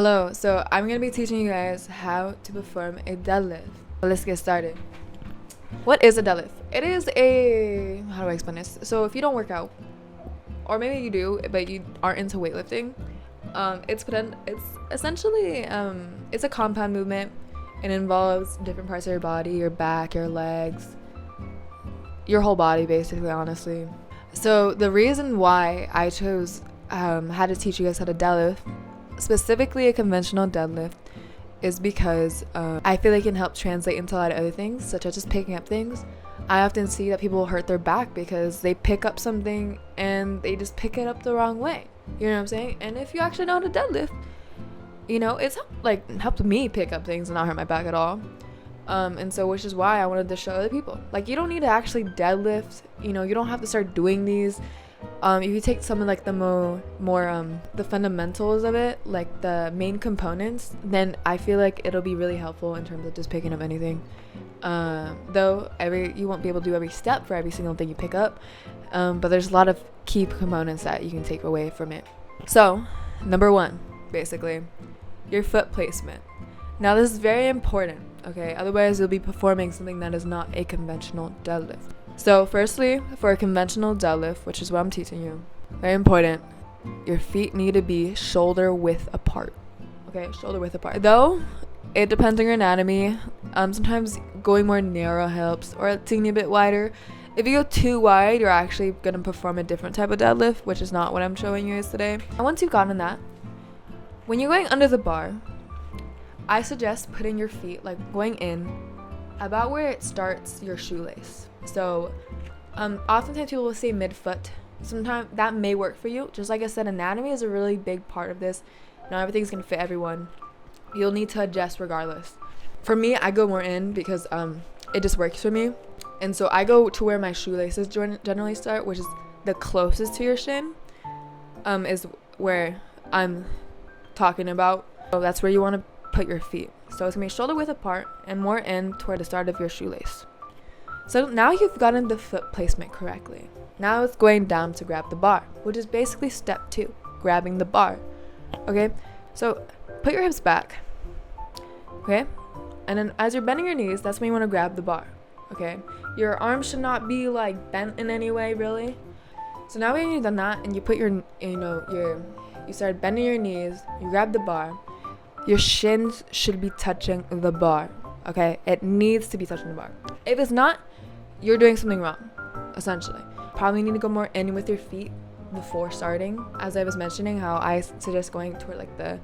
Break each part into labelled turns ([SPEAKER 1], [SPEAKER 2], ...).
[SPEAKER 1] Hello, so I'm going to be teaching you guys how to perform a deadlift. Let's get started. What is a deadlift? It is how do I explain this? So if you don't work out, or maybe you do, but you aren't into weightlifting, it's essentially, it's a compound movement. It involves different parts of your body, your back, your legs, your whole body basically, honestly. So the reason why I chose how to teach you guys how to deadlift, specifically a conventional deadlift, is because I feel like it can help translate into a lot of other things, such as just picking up things. I often see that people hurt their back because they pick up something and they just pick it up the wrong way. You know what I'm saying? And if you actually know how to deadlift, you know, it's helped me pick up things and not hurt my back at all. And so, which is why I wanted to show other people. Like, you don't need to actually deadlift. You know, you don't have to start doing these. If you take some of like the more the fundamentals of it, like the main components, then I feel like it'll be really helpful in terms of just picking up anything. Though you won't be able to do every step for every single thing you pick up, but there's a lot of key components that you can take away from it. So, number one, basically, your foot placement. Now this is very important, okay? Otherwise you'll be performing something that is not a conventional deadlift. So firstly, for a conventional deadlift, which is what I'm teaching you, very important, your feet need to be shoulder width apart. Okay, shoulder width apart. Though, it depends on your anatomy. Sometimes going more narrow helps, or a teeny bit wider. If you go too wide, you're actually going to perform a different type of deadlift, which is not what I'm showing you guys today. And once you've gotten that, when you're going under the bar, I suggest putting your feet, like going in, about where it starts your shoelace. So, oftentimes people will say midfoot. Sometimes that may work for you. Just like I said, anatomy is a really big part of this. Not everything's gonna fit everyone. You'll need to adjust regardless. For me, I go more in because it just works for me. And so I go to where my shoelaces generally start, which is the closest to your shin, is where I'm talking about. So that's where you want to put your feet. So it's gonna be shoulder width apart and more in toward the start of your shoelace. So now you've gotten the foot placement correctly. Now it's going down to grab the bar, which is basically step 2, grabbing the bar. Okay, so put your hips back. Okay, and then as you're bending your knees, that's when you want to grab the bar. Okay, your arms should not be like bent in any way, really. So now when you've done that and you put you start bending your knees, you grab the bar. Your shins should be touching the bar. Okay, it needs to be touching the bar. If it's not, you're doing something wrong, essentially. Probably need to go more in with your feet before starting. As I was mentioning, how I suggest going toward like the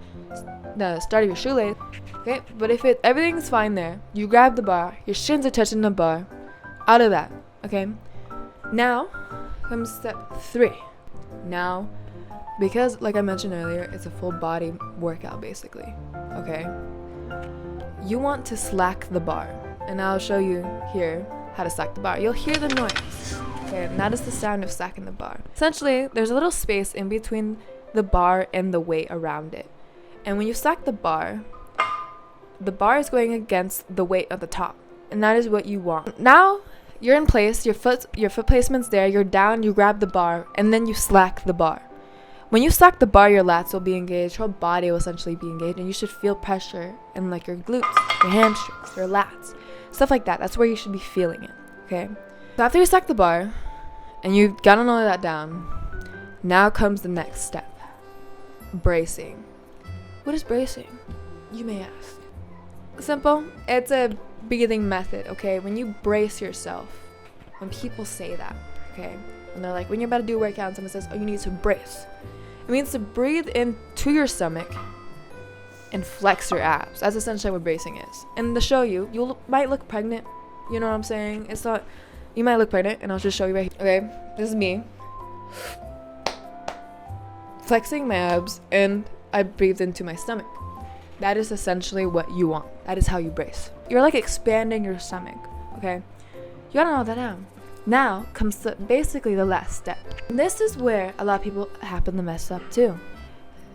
[SPEAKER 1] start of your shoelace. Okay, but if everything's fine there, you grab the bar, your shins are touching the bar, out of that. Okay, now comes step 3. Now, because like I mentioned earlier, it's a full body workout basically. Okay, you want to slack the bar, and I'll show you here how to slack the bar. You'll hear the noise. Okay, and that is the sound of slacking the bar. Essentially, there's a little space in between the bar and the weight around it. And when you slack the bar is going against the weight at the top. And that is what you want. Now, you're in place, your foot placement's there, you're down, you grab the bar, and then you slack the bar. When you slack the bar, your lats will be engaged, your whole body will essentially be engaged, and you should feel pressure in like your glutes, your hamstrings, your lats. Stuff like that. That's where you should be feeling it. Okay? So after you stack the bar and you've gotten all of that down, now comes the next step. Bracing. What is bracing? You may ask. Simple. It's a breathing method, okay? When you brace yourself, when people say that, okay? And they're like, when you're about to do a workout and someone says, oh, you need to brace. It means to breathe into your stomach and flex your abs. That's essentially what bracing is. And to show you, might look pregnant. You know what I'm saying? It's not, you might look pregnant, and I'll just show you right here. Okay, this is me. Flexing my abs, and I breathed into my stomach. That is essentially what you want. That is how you brace. You're like expanding your stomach, okay? You gotta know that down. Now comes basically the last step. And this is where a lot of people happen to mess up too.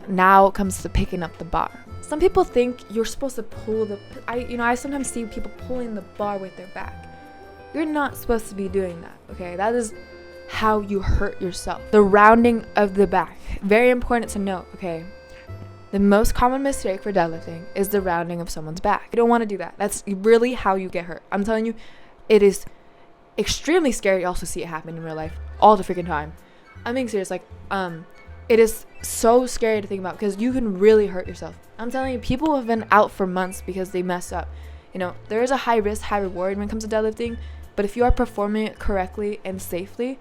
[SPEAKER 1] Now it comes to picking up the bar. Some people think you're supposed to pull I sometimes see people pulling the bar with their back. You're not supposed to be doing that, okay? That is how you hurt yourself. The rounding of the back. Very important to note, okay? The most common mistake for deadlifting is the rounding of someone's back. You don't want to do that. That's really how you get hurt. I'm telling you, it is extremely scary to also see it happen in real life all the freaking time. I'm being serious. Like, it is so scary to think about because you can really hurt yourself. I'm telling you, people have been out for months because they messed up. You know, there is a high risk, high reward when it comes to deadlifting, but if you are performing it correctly and safely,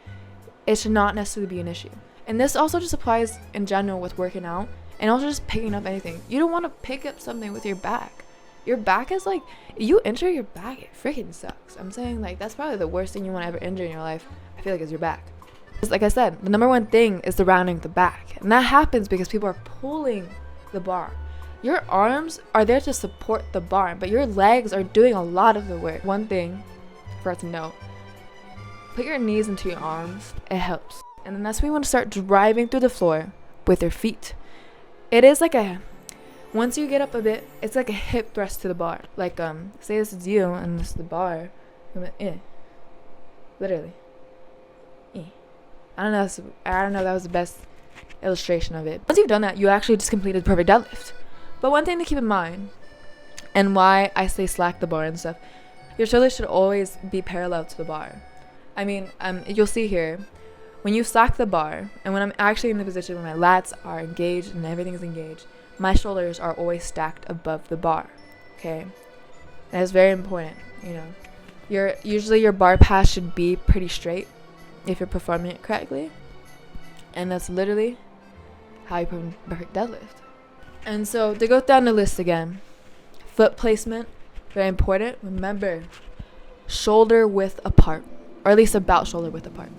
[SPEAKER 1] it should not necessarily be an issue. And this also just applies in general with working out and also just picking up anything. You don't want to pick up something with your back. Your back is like, you injure your back, it freaking sucks. I'm saying, like, that's probably the worst thing you want to ever injure in your life. I feel like is your back. Like I said, the number one thing is the rounding of the back. And that happens because people are pulling the bar. Your arms are there to support the bar, but your legs are doing a lot of the work. One thing for us to know, put your knees into your arms. It helps. And then that's when you want to start driving through the floor with your feet. It is like once you get up a bit, it's like a hip thrust to the bar. Like, say this is you and this is the bar. Literally. I don't know if that was the best illustration of it. Once you've done that, you actually just completed the perfect deadlift. But one thing to keep in mind, and why I say slack the bar and stuff, your shoulders should always be parallel to the bar. I mean, you'll see here, when you slack the bar, and when I'm actually in the position where my lats are engaged and everything is engaged, my shoulders are always stacked above the bar. Okay, that is very important. You know, usually your bar pass should be pretty straight if you're performing it correctly, and that's literally how you perform perfect deadlift. And so to go down the list again, foot placement, very important. Remember, shoulder width apart, or at least about shoulder width apart.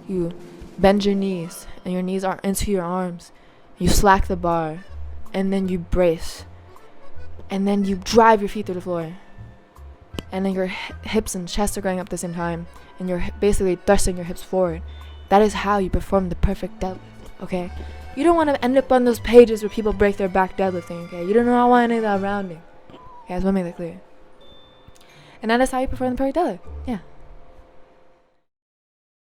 [SPEAKER 1] You bend your knees, and your knees are into your arms. You slack the bar, and then you brace, and then you drive your feet through the floor, and then your hips and chest are going up at the same time, and you're basically thrusting your hips forward. That is how you perform the perfect deadlift, okay? You don't want to end up on those pages where people break their back deadlifting, okay? You do not want any of that rounding. Okay, I just want to make that clear. And that is how you perform the perfect deadlift. Yeah.